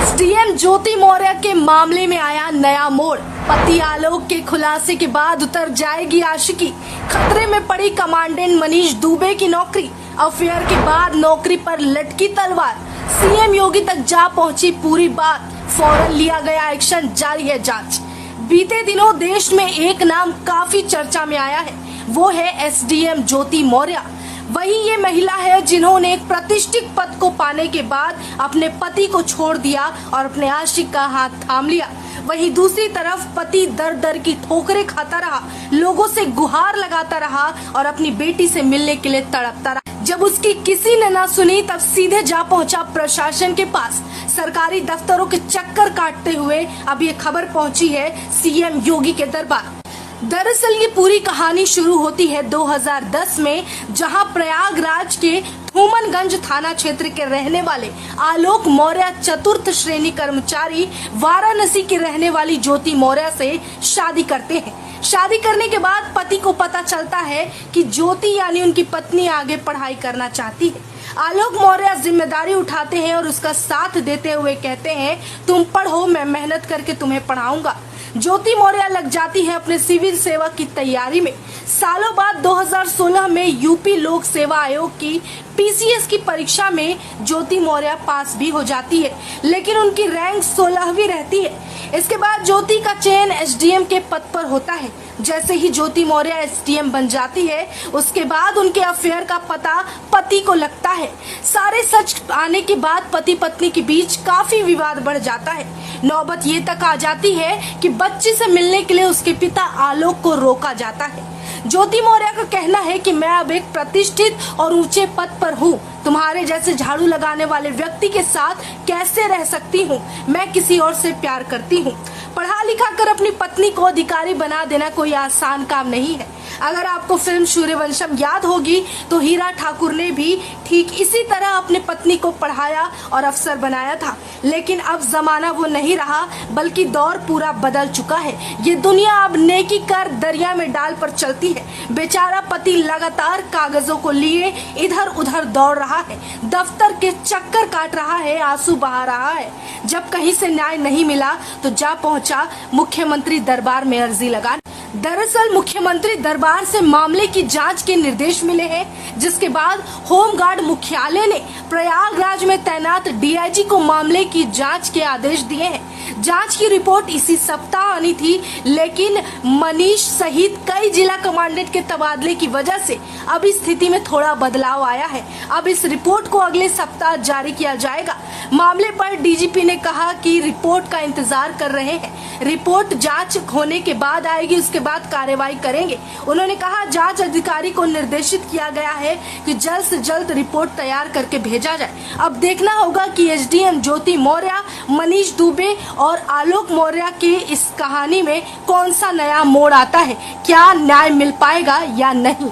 SDM ज्योति मौर्य के मामले में आया नया मोड़। पति आलोक के खुलासे के बाद उतर जाएगी आशिकी। खतरे में पड़ी कमांडेंट मनीष दुबे की नौकरी। अफेयर के बाद नौकरी पर लटकी तलवार। सीएम योगी तक जा पहुंची पूरी बात। फौरन लिया गया एक्शन, जारी है जांच। बीते दिनों देश में एक नाम काफी चर्चा में आया है, वो है एसडीएम ज्योति मौर्य। वही ये महिला है जिन्होंने एक प्रतिष्ठित पद को पाने के बाद अपने पति को छोड़ दिया और अपने आशिक का हाथ थाम लिया। वहीं दूसरी तरफ पति दर दर की ठोकरें खाता रहा, लोगों से गुहार लगाता रहा और अपनी बेटी से मिलने के लिए तड़पता रहा। जब उसकी किसी ने ना सुनी तब सीधे जा पहुंचा प्रशासन के पास। सरकारी दफ्तरों के चक्कर काटते हुए अब ये खबर पहुंची है सीएम योगी के दरबार। दरअसल ये पूरी कहानी शुरू होती है 2010 में, जहां प्रयागराज के थूमनगंज थाना क्षेत्र के रहने वाले आलोक मौर्य चतुर्थ श्रेणी कर्मचारी वाराणसी के रहने वाली ज्योति मौर्य से शादी करते हैं। शादी करने के बाद पति को पता चलता है कि ज्योति यानी उनकी पत्नी आगे पढ़ाई करना चाहती है। आलोक मौर्य जिम्मेदारी उठाते हैं और उसका साथ देते हुए कहते हैं, तुम पढ़ो, मैं मेहनत करके तुम्हें पढ़ाऊंगा। ज्योति मौर्य लग जाती है अपने सिविल सेवा की तैयारी में। सालों बाद 2016 में यूपी लोक सेवा आयोग की पीसीएस की परीक्षा में ज्योति मौर्य पास भी हो जाती है, लेकिन उनकी रैंक 16वीं रहती है। इसके बाद ज्योति का चयन एसडीएम के पद पर होता है। जैसे ही ज्योति मौर्य एसडीएम बन जाती है, उसके बाद उनके अफेयर का पता पति को लगता है। सारे सच आने के बाद पति पत्नी के बीच काफी विवाद बढ़ जाता है। नौबत ये तक आ जाती है कि बच्ची से मिलने के लिए उसके पिता आलोक को रोका जाता है। ज्योति मौर्य का कहना है कि मैं अब एक प्रतिष्ठित और ऊंचे पद पर हूँ, तुम्हारे जैसे झाड़ू लगाने वाले व्यक्ति के साथ कैसे रह सकती हूँ, मैं किसी और से प्यार करती हूँ। पढ़ा लिखा कर अपनी पत्नी को अधिकारी बना देना कोई आसान काम नहीं है। अगर आपको फिल्म सूर्यवंशम याद होगी तो हीरा ठाकुर ने भी ठीक इसी तरह अपनी पत्नी को पढ़ाया और अफसर बनाया था, लेकिन अब जमाना वो नहीं रहा, बल्कि दौर पूरा बदल चुका है। ये दुनिया अब नेकी कर दरिया में डाल पर चलती है। बेचारा पति लगातार कागजों को लिए इधर उधर दौड़ रहा है, दफ्तर के चक्कर काट रहा है, आंसू बहा रहा है। जब कहीं से न्याय नहीं मिला तो जा पहुंचा मुख्यमंत्री दरबार में अर्जी लगाने। दरअसल मुख्यमंत्री दरबार से मामले की जांच के निर्देश मिले हैं, जिसके बाद होमगार्ड मुख्यालय ने प्रयागराज में तैनात डीआईजी को मामले की जांच के आदेश दिए हैं। जांच की रिपोर्ट इसी सप्ताह आनी थी, लेकिन मनीष सहित कई जिला कमांडेंट के तबादले की वजह से अब इस स्थिति में थोड़ा बदलाव आया है। अब इस रिपोर्ट को अगले सप्ताह जारी किया जाएगा। मामले पर डीजीपी ने कहा कि रिपोर्ट का इंतजार कर रहे हैं, रिपोर्ट जांच होने के बाद आएगी, उसके बाद कार्रवाई करेंगे। उन्होंने कहा जांच अधिकारी को निर्देशित किया गया है कि जल्द से जल्द रिपोर्ट तैयार करके भेजा जाए। अब देखना होगा कि एसडीएम ज्योति मौर्य, मनीष दुबे और आलोक मौर्य के इस कहानी में कौन सा नया मोड़ आता है, क्या न्याय मिल पाएगा या नहीं।